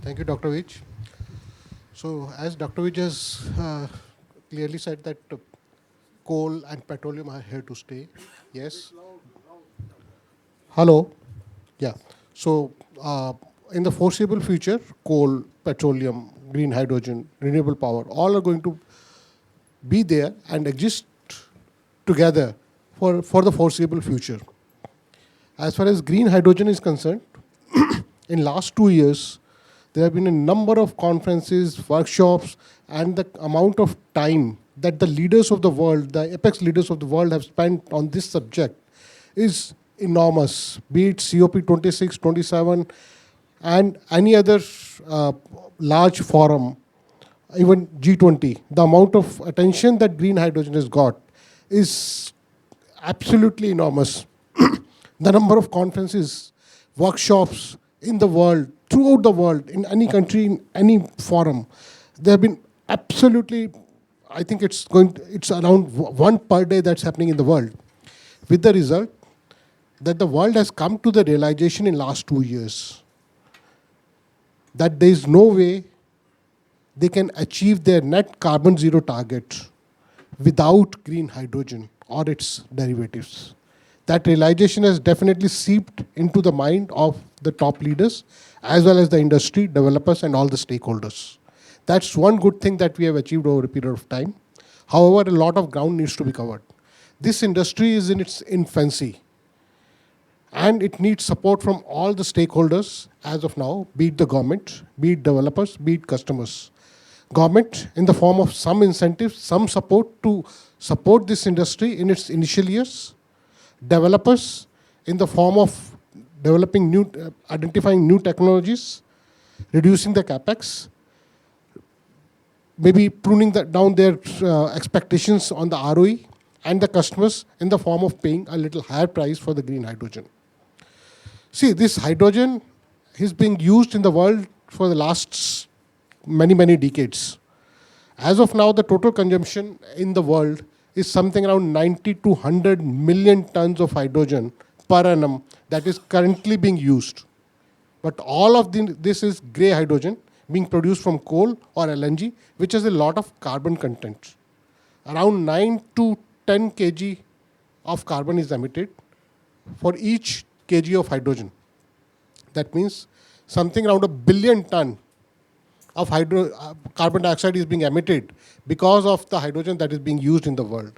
Thank you, Dr. Vij. So, as Dr. Vij has clearly said that coal and petroleum are here to stay. Yes. Hello. Yeah. So, in the foreseeable future, coal, petroleum, green hydrogen, renewable power, all are going to be there and exist together for the foreseeable future. As far as green hydrogen is concerned, in last 2 years, there have been a number of conferences, workshops, and the amount of time that the leaders of the world, the apex leaders of the world have spent on this subject is enormous, be it COP26, 27, and any other large forum, even G20. The amount of attention that green hydrogen has got is absolutely enormous. The number of conferences, workshops in the world, throughout the world, in any country, in any forum, there have been absolutely, I think it's around one per day that's happening in the world, with the result that the world has come to the realization in last 2 years that there is no way they can achieve their net carbon zero target without green hydrogen or its derivatives. That realization has definitely seeped into the mind of the top leaders as well as the industry, developers, and all the stakeholders. That's one good thing that we have achieved over a period of time. However, a lot of ground needs to be covered. This industry is in its infancy, and it needs support from all the stakeholders as of now, be it the government, be it developers, be it customers. Government in the form of some incentives, some support to support this industry in its initial years. Developers in the form of developing identifying new technologies, reducing the capex, maybe pruning down their expectations on the ROE, and the customers in the form of paying a little higher price for the green hydrogen. See, this hydrogen is being used in the world for the last many decades. As of now, the total consumption in the world is something around 90 to 100 million tons of hydrogen per annum that is currently being used. But all of this is grey hydrogen being produced from coal or LNG, which has a lot of carbon content. Around 9 to 10 kg of carbon is emitted for each kg of hydrogen. That means something around 1 billion ton of carbon dioxide is being emitted because of the hydrogen that is being used in the world.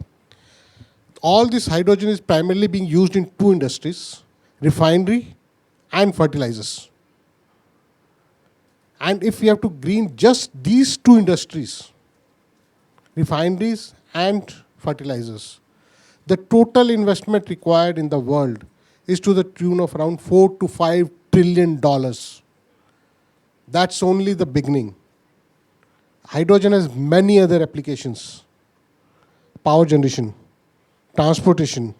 All this hydrogen is primarily being used in two industries, refinery and fertilizers. And if we have to green just these two industries, refineries and fertilizers, the total investment required in the world is to the tune of around $4 to $5 trillion. That's only the beginning. Hydrogen has many other applications. Power generation, transportation,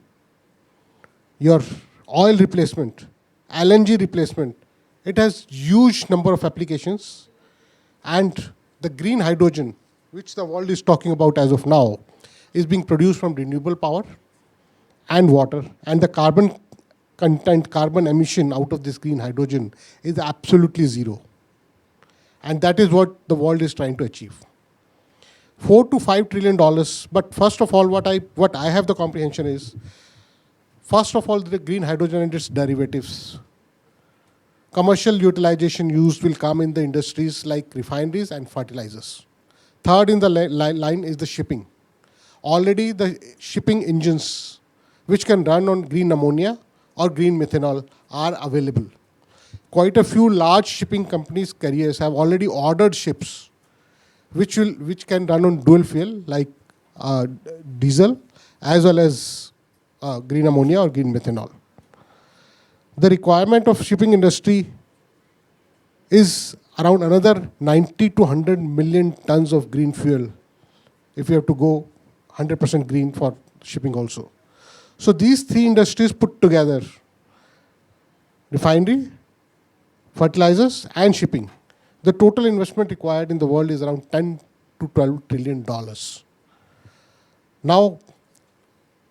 your oil replacement, LNG replacement. It has huge number of applications. And the green hydrogen, which the world is talking about as of now, is being produced from renewable power and water. And the carbon content, carbon emission out of this green hydrogen is absolutely zero. And that is what the world is trying to achieve. $4 to $5 trillion. But first of all, what I have the comprehension is, first of all, the green hydrogen and its derivatives. Commercial utilization used will come in the industries like refineries and fertilizers. Third in the line is the shipping. Already the shipping engines, which can run on green ammonia or green methanol, are available. Quite a few large shipping companies, carriers, have already ordered ships which can run on dual fuel like diesel as well as green ammonia or green methanol. The requirement of shipping industry is around another 90 to 100 million tons of green fuel if you have to go 100% green for shipping also. So these three industries put together, refinery, fertilizers, and shipping, the total investment required in the world is around 10 to 12 trillion dollars. Now,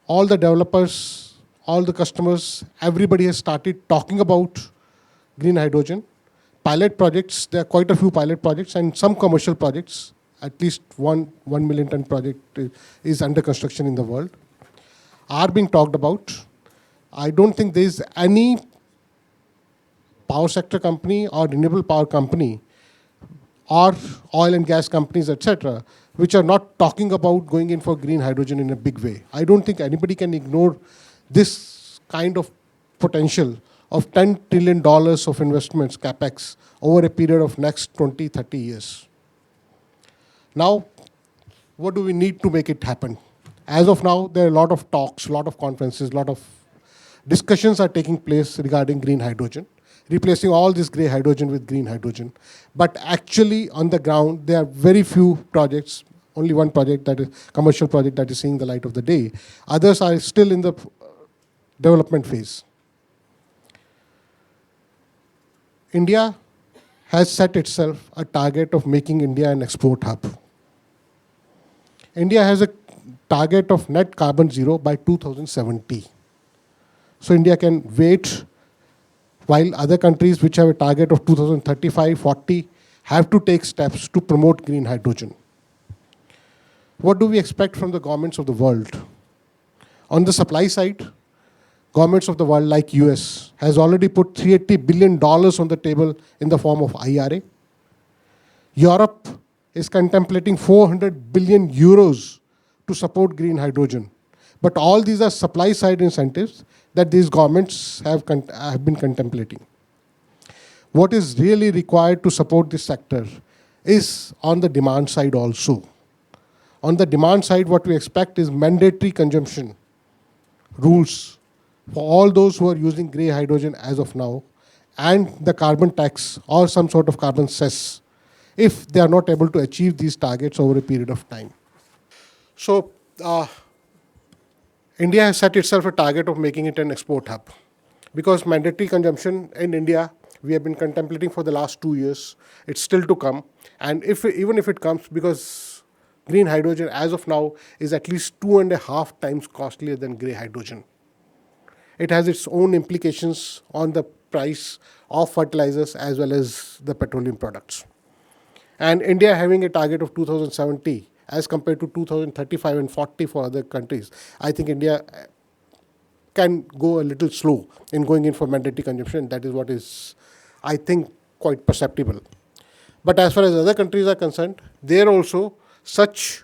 all the developers, all the customers, everybody has started talking about green hydrogen. pilot projects. There are quite a few pilot projects and some commercial projects. At least one 1 million ton project is under construction in the world, are being talked about. I don't think there is any power sector company or renewable power company or oil and gas companies, etc., which are not talking about going in for green hydrogen in a big way. I don't think anybody can ignore this kind of potential of $10 trillion of investments, capex, over a period of next 20, 30 years. Now, what do we need to make it happen? As of now, there are a lot of talks, a lot of conferences, a lot of discussions are taking place regarding green hydrogen, replacing all this grey hydrogen with green hydrogen. But actually, on the ground, there are very few projects, only one project, that is commercial project, that is seeing the light of the day. Others are still in the development phase. India has set itself a target of making India an export hub. India has a target of net carbon zero by 2070. So India can wait while other countries which have a target of 2035, 40 have to take steps to promote green hydrogen. What do we expect from the governments of the world? On the supply side, governments of the world like US has already put $380 billion on the table in the form of IRA. Europe is contemplating 400 billion euros to support green hydrogen. But all these are supply side incentives that these governments have been contemplating. What is really required to support this sector is on the demand side also. On the demand side, what we expect is mandatory consumption rules for all those who are using grey hydrogen as of now, and the carbon tax or some sort of carbon cess if they are not able to achieve these targets over a period of time. So, India has set itself a target of making it an export hub. Because mandatory consumption in India, we have been contemplating for the last 2 years. It's still to come. And even if it comes, because green hydrogen as of now is at least 2.5 times costlier than grey hydrogen. It has its own implications on the price of fertilizers as well as the petroleum products. And India having a target of 2070 as compared to 2035 and 40 for other countries, I think India can go a little slow in going in for mandatory consumption. That is what is, I think, quite perceptible. But as far as other countries are concerned, there also such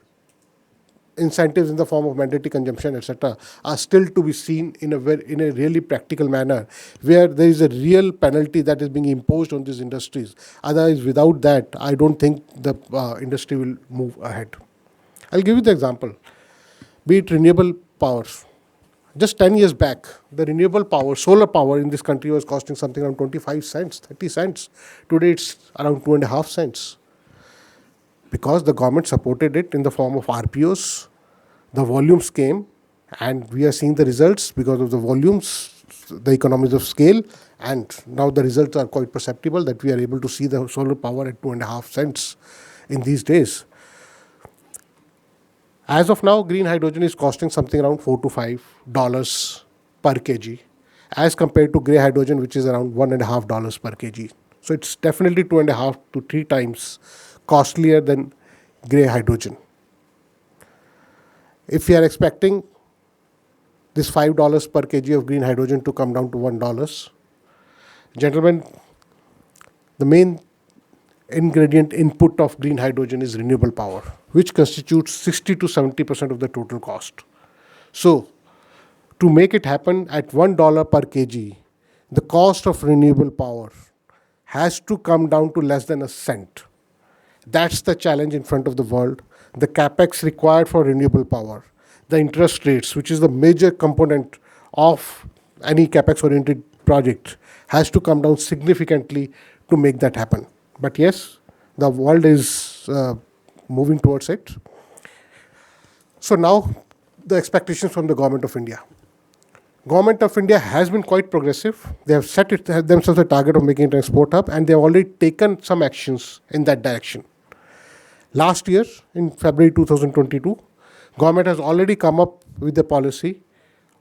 incentives in the form of mandatory consumption, etc., are still to be seen in a really practical manner, where there is a real penalty that is being imposed on these industries. Otherwise, without that, I don't think the industry will move ahead. I'll give you the example. Be it renewable powers. Just 10 years back, the renewable power, solar power in this country was costing something around 25 cents, 30 cents. Today, it's around 2.5 cents. Because the government supported it in the form of RPOs, the volumes came, and we are seeing the results because of the volumes, the economies of scale, and now the results are quite perceptible that we are able to see the solar power at 2.5 cents in these days. As of now, green hydrogen is costing something around $4 to $5 per kg, as compared to grey hydrogen, which is around $1.5 per kg. So it's definitely 2.5 to 3 times costlier than grey hydrogen. If we are expecting this $5 per kg of green hydrogen to come down to $1, gentlemen, the main ingredient input of green hydrogen is renewable power, which constitutes 60 to 70% of the total cost. So, to make it happen at $1 per kg, the cost of renewable power has to come down to less than a cent. That's the challenge in front of the world. The capex required for renewable power, the interest rates, which is the major component of any capex-oriented project, has to come down significantly to make that happen. But yes, the world is moving towards it. So now, the expectations from the Government of India. Government of India has been quite progressive. They have set themselves a target of making it an export hub, and they have already taken some actions in that direction. Last year, in February 2022, government has already come up with the policy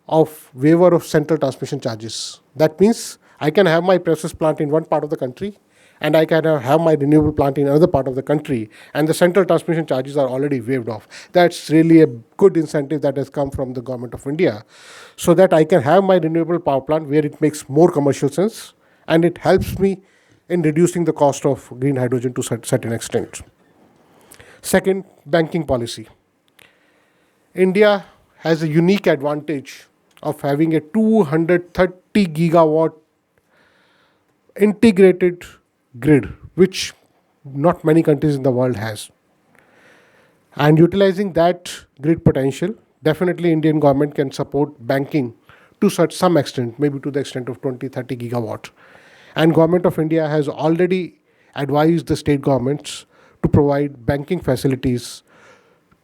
of waiver of central transmission charges. That means I can have my process plant in one part of the country, and I can have my renewable plant in another part of the country, and the central transmission charges are already waived off. That's really a good incentive that has come from the government of India, so that I can have my renewable power plant where it makes more commercial sense, and it helps me in reducing the cost of green hydrogen to a certain extent. Second, banking policy. India has a unique advantage of having a 230 gigawatt integrated grid, which not many countries in the world has. And utilizing that grid potential, definitely Indian government can support banking to such some extent, maybe to the extent of 20-30 gigawatt. And government of India has already advised the state governments to provide banking facilities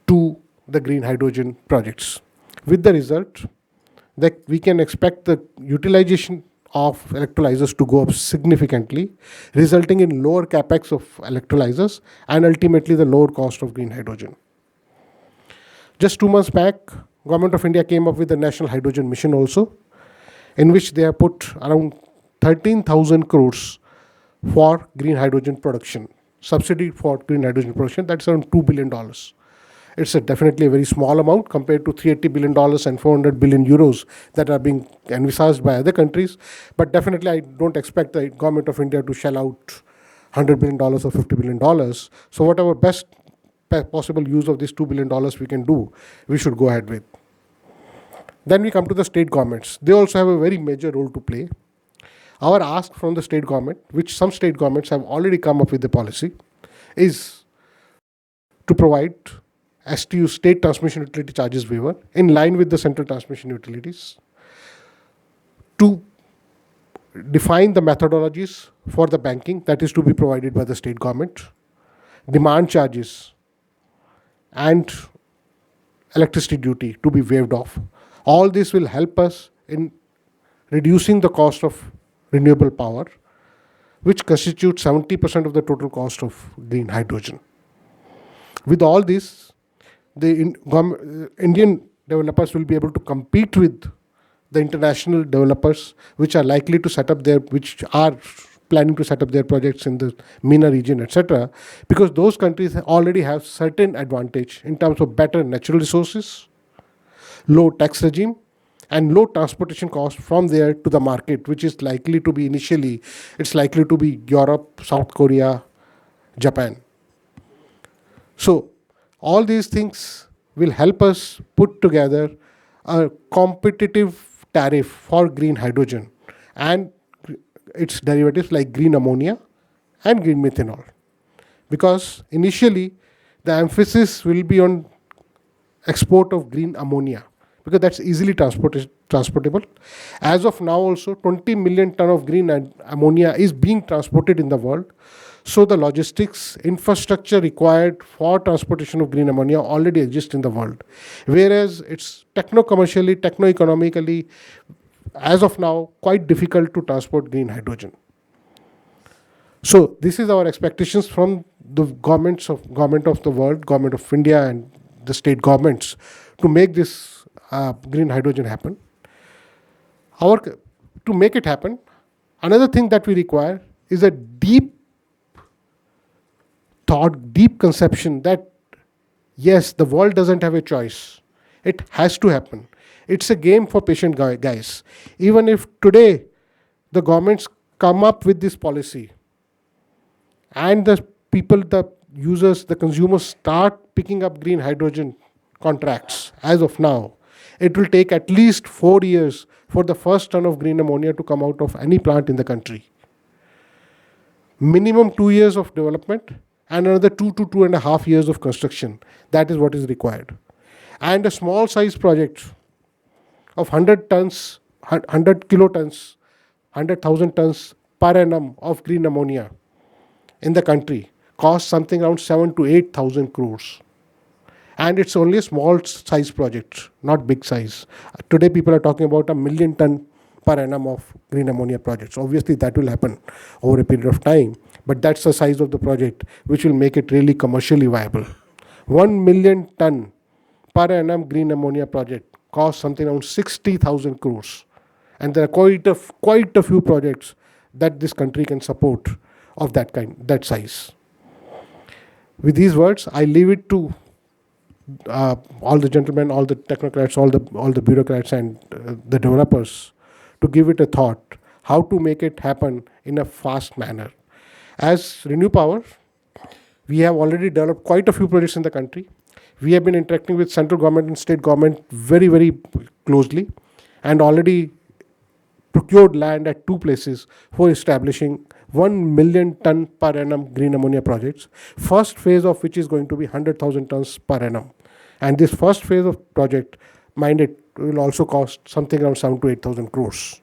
to the green hydrogen projects, with the result that we can expect the utilization of electrolyzers to go up significantly, resulting in lower capex of electrolyzers and ultimately the lower cost of green hydrogen. Just 2 months back, Government of India came up with the National Hydrogen Mission also, in which they have put around 13,000 crores for green hydrogen production, subsidy for green hydrogen production. That's around $2 billion. It's definitely a very small amount compared to $380 billion and 400 billion euros that are being envisaged by other countries. But definitely, I don't expect the government of India to shell out $100 billion or $50 billion. So whatever best possible use of this $2 billion we can do, we should go ahead with. Then we come to the state governments. They also have a very major role to play. Our ask from the state government, which some state governments have already come up with the policy, is to provide STU, state transmission utility charges waiver, in line with the central transmission utilities, to define the methodologies for the banking that is to be provided by the state government, demand charges, and electricity duty to be waived off. All this will help us in reducing the cost of renewable power, which constitutes 70% of the total cost of green hydrogen. With all this, the Indian developers will be able to compete with the international developers which are likely to set up which are planning to set up their projects in the MENA region, etc., because those countries already have certain advantage in terms of better natural resources, low tax regime, and low transportation cost from there to the market, which is likely to be initially, it's likely to be Europe, South Korea, Japan. So all these things will help us put together a competitive tariff for green hydrogen and its derivatives like green ammonia and green methanol. Because initially, the emphasis will be on export of green ammonia, because that's easily transportable. As of now also, 20 million ton of green ammonia is being transported in the world. So the logistics infrastructure required for transportation of green ammonia already exists in the world. Whereas it's techno-commercially, techno-economically, as of now, quite difficult to transport green hydrogen. So this is our expectations from the government of the world, government of India and the state governments to make this green hydrogen happen. To make it happen, another thing that we require is a deep thought, deep conception that yes, the world doesn't have a choice. It has to happen. It's a game for patient guys. Even if today the governments come up with this policy and the people, the users, the consumers start picking up green hydrogen contracts as of now, it will take at least 4 years for the first ton of green ammonia to come out of any plant in the country. Minimum 2 years of development and another 2 to 2.5 years of construction. That is what is required. And a small size project of 100 tons, 100 kilotons, 100,000 tons per annum of green ammonia in the country costs something around 7 to 8,000 crores. And it's only a small size project, not big size. Today people are talking about 1 million ton per annum of green ammonia projects. Obviously that will happen over a period of time, but that's the size of the project which will make it really commercially viable. 1 million ton per annum green ammonia project costs something around 60,000 crores. And there are quite a few projects that this country can support of that size. With these words, I leave it to all the gentlemen, all the technocrats, all the bureaucrats, and the developers to give it a thought how to make it happen in a fast manner. As Renew Power, we have already developed quite a few projects in the country. We have been interacting with central government and state government very, very closely, and already procured land at 2 places for establishing 1 million ton per annum green ammonia projects. First phase of which is going to be 100,000 tons per annum. And this first phase of project, mind it, will also cost something around 7 to 8,000 crores.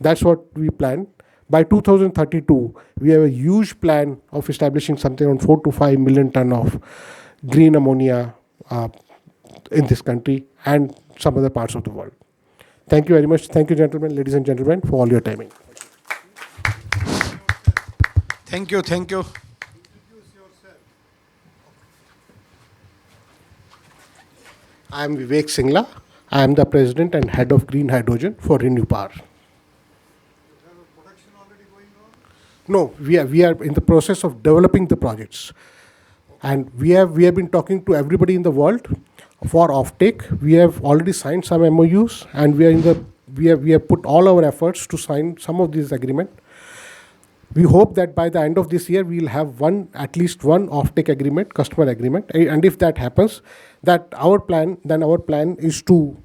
That's what we plan. By 2032, we have a huge plan of establishing something around 4 to 5 million ton of green ammonia in this country and some other parts of the world. Thank you very much. Thank you, gentlemen, ladies and gentlemen, for all your timing. Thank you. Thank you. I am Vivek Singla. I am the president and head of green hydrogen for Renew Power. No, we are in the process of developing the projects, and we have been talking to everybody in the world for offtake. We have already signed some MOUs, and we have put all our efforts to sign some of these agreements. We hope that by the end of this year, we'll have at least one offtake agreement, customer agreement, and if that happens, then our plan is to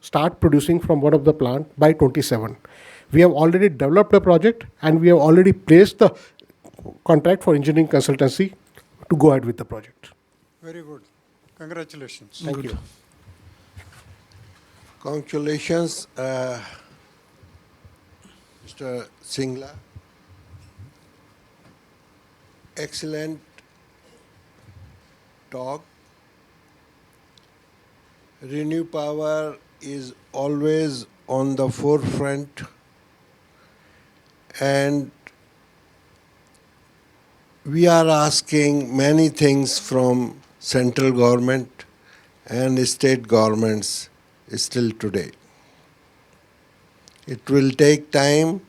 start producing from one of the plant by 27. We have already developed a project, and we have already placed the contract for engineering consultancy to go ahead with the project. Very good. Congratulations. Thank you. Congratulations, Mr. Singla. Excellent talk. Renew Power is always on the forefront, and we are asking many things from central government and state governments still today. It will take time,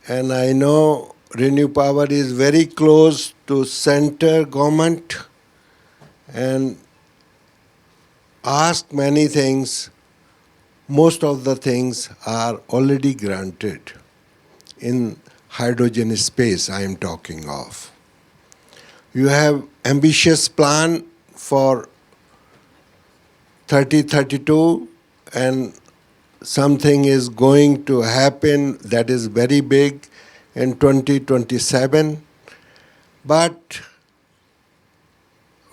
and I know Renew Power is very close to center government and ask many things. Most of the things are already granted in hydrogen space I am talking of. You have ambitious plan for 3032, and something is going to happen that is very big in 2027. But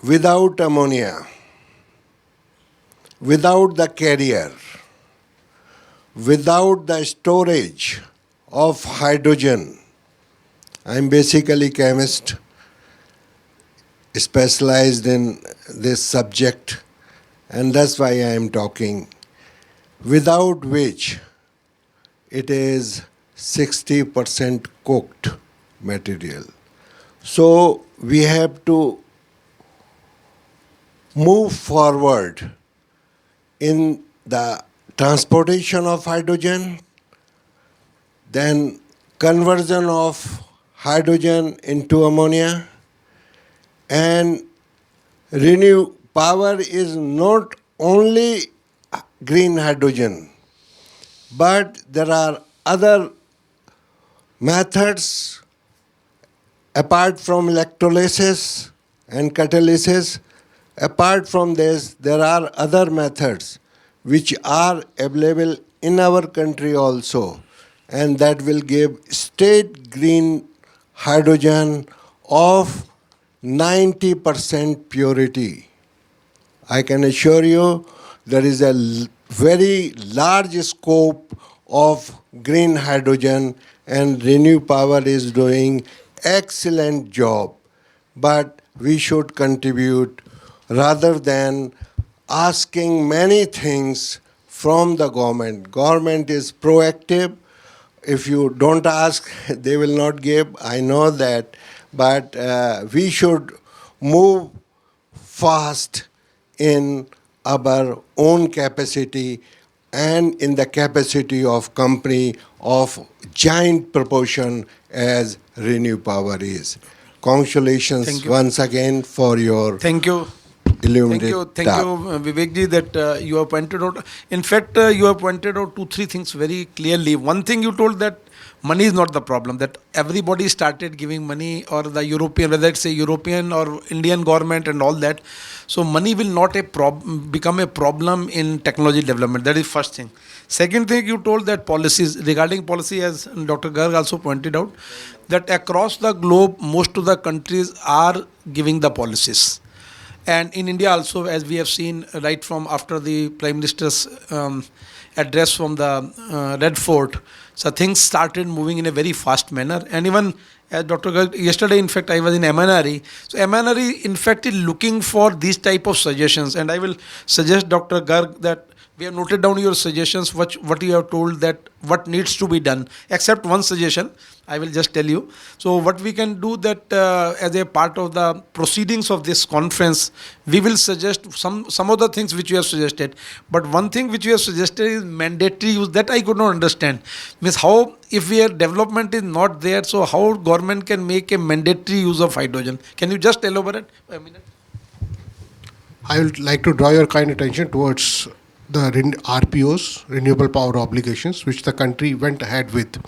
without ammonia, without the carrier, without the storage of hydrogen, I'm basically chemist, specialized in this subject, and that's why I am talking, without which it is 60% cooked material. So we have to move forward in the transportation of hydrogen, then conversion of hydrogen into ammonia, and Renew Power is not only green hydrogen, but there are other methods apart from electrolysis and catalysis. Apart from this, there are other methods which are available in our country also, and that will give state green hydrogen of 90% purity. I can assure you there is a very large scope of green hydrogen, and Renew Power is doing excellent job. But we should contribute rather than asking many things from the government. Government is proactive. If you don't ask, they will not give. I know that. But we should move fast in our own capacity and in the capacity of company of giant proportion as ReNew Power is. Congratulations Thank you. once again for your Thank you. illuminated Thank you, Vivek ji, that you have pointed out. In fact, you have pointed out 2-3 things very clearly. One thing you told that money is not the problem, that everybody started giving money, or the European, whether it's a European or Indian government and all that. So money will not become a problem in technology development. That is first thing. Second thing, you told that policies, regarding policy, as Dr. Garg also pointed out, that across the globe, most of the countries are giving the policies. And in India also, as we have seen right from after the Prime Minister's address from the Red Fort, so things started moving in a very fast manner. And even as Dr. Garg, yesterday, in fact, I was in MNRE. So MNRE, in fact, is looking for these type of suggestions. And I will suggest, Dr. Garg, that we have noted down your suggestions, what you have told, that what needs to be done, except one suggestion. I will just tell you. So what we can do, that as a part of the proceedings of this conference, we will suggest some of the things which you have suggested. But one thing which you have suggested is mandatory use. That I could not understand. Means how, if we have development is not there, so how government can make a mandatory use of hydrogen? Can you just elaborate for a minute? I would like to draw your kind attention towards the RPOs, renewable power obligations, which the country went ahead with.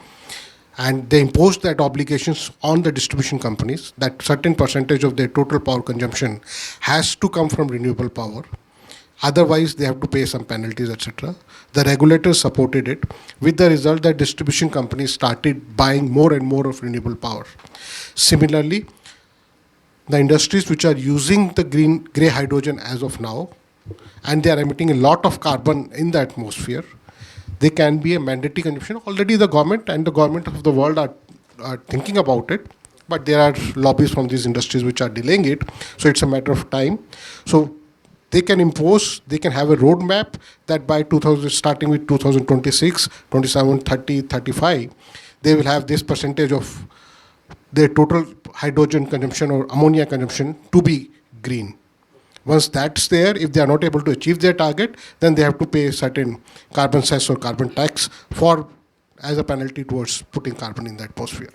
And they imposed that obligations on the distribution companies, that certain percentage of their total power consumption has to come from renewable power. Otherwise, they have to pay some penalties, etc. The regulators supported it, with the result that distribution companies started buying more and more of renewable power. Similarly, the industries which are using the grey hydrogen as of now, and they are emitting a lot of carbon in the atmosphere, they can be a mandatory consumption. Already the government and the government of the world are thinking about it, but there are lobbies from these industries which are delaying it, so it's a matter of time. So they can impose, they can have a roadmap that by 2000, starting with 2026, 27, 30, 35, they will have this percentage of their total hydrogen consumption or ammonia consumption to be green. Once that's there, if they are not able to achieve their target, then they have to pay certain carbon cess or carbon tax as a penalty towards putting carbon in the atmosphere.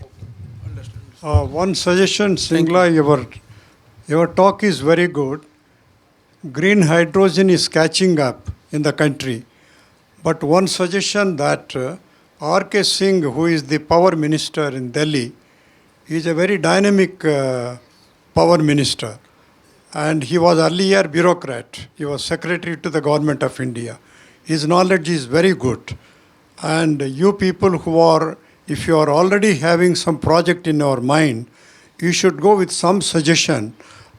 One suggestion, Singla, your talk is very good. Green hydrogen is catching up in the country. But one suggestion that R.K. Singh, who is the power minister in Delhi, is a very dynamic power minister. And he was earlier bureaucrat. He was secretary to the government of India. His knowledge is very good. And you people who are, if you are already having some project in your mind, you should go with some suggestion,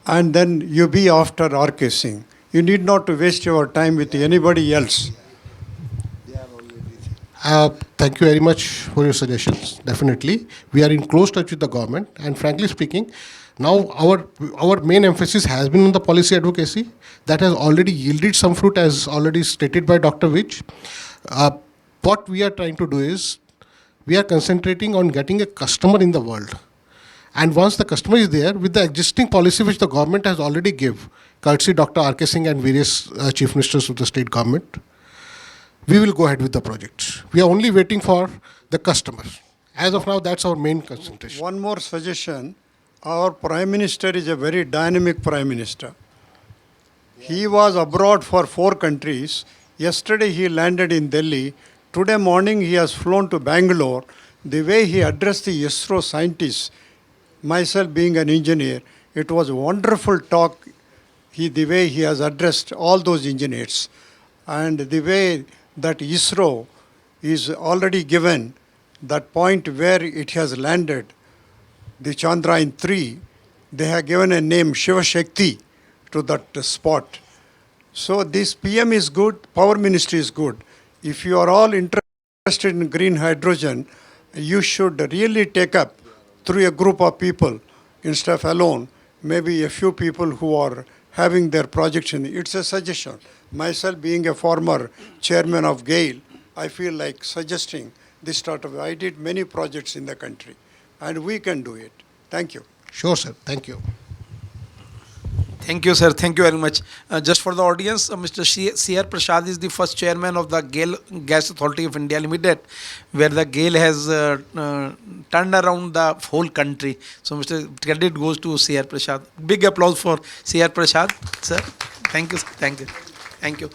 and then you be after R.K. Singh. You need not to waste your time with anybody else. Thank you very much for your suggestions. Definitely. We are in close touch with the government, and frankly speaking, now our main emphasis has been on the policy advocacy. That has already yielded some fruit, as already stated by Dr. Vij. What we are trying to do is, we are concentrating on getting a customer in the world. And once the customer is there, with the existing policy which the government has already give, courtesy Dr. R.K. Singh and various chief ministers of the state government, we will go ahead with the projects. We are only waiting for the customer. As of now, that's our main concentration. One more suggestion. Our Prime Minister is a very dynamic Prime Minister. He was abroad for 4 countries. Yesterday he landed in Delhi. Today morning he has flown to Bangalore. The way he addressed the ISRO scientists, myself being an engineer, it was a wonderful talk. The way he has addressed all those engineers, and the way that ISRO is already given that point where it has landed, the Chandrayaan-3, they have given a name, Shiva Shakti, to that spot. So this PM is good, Power Ministry is good. If you are all interested in green hydrogen, you should really take up through a group of people instead of alone, maybe a few people who are having their projects in. It's a suggestion. Myself being a former chairman of GAIL, I feel like suggesting this sort of, I did many projects in the country, and we can do it. Thank you. Sure, sir. Thank you. Thank you, sir. Thank you very much. Just for the audience, Mr. C.R. Prasad is the first chairman of the GAIL Gas Authority of India Limited, where the GAIL has turned around the whole country. So, Mr. Credit goes to C.R. Prasad. Big applause for C.R. Prasad, sir. Thank you. Thank you. Thank you.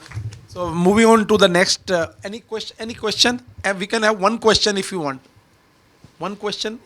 So, moving on to the next. Any question? We can have one question if you want. One question.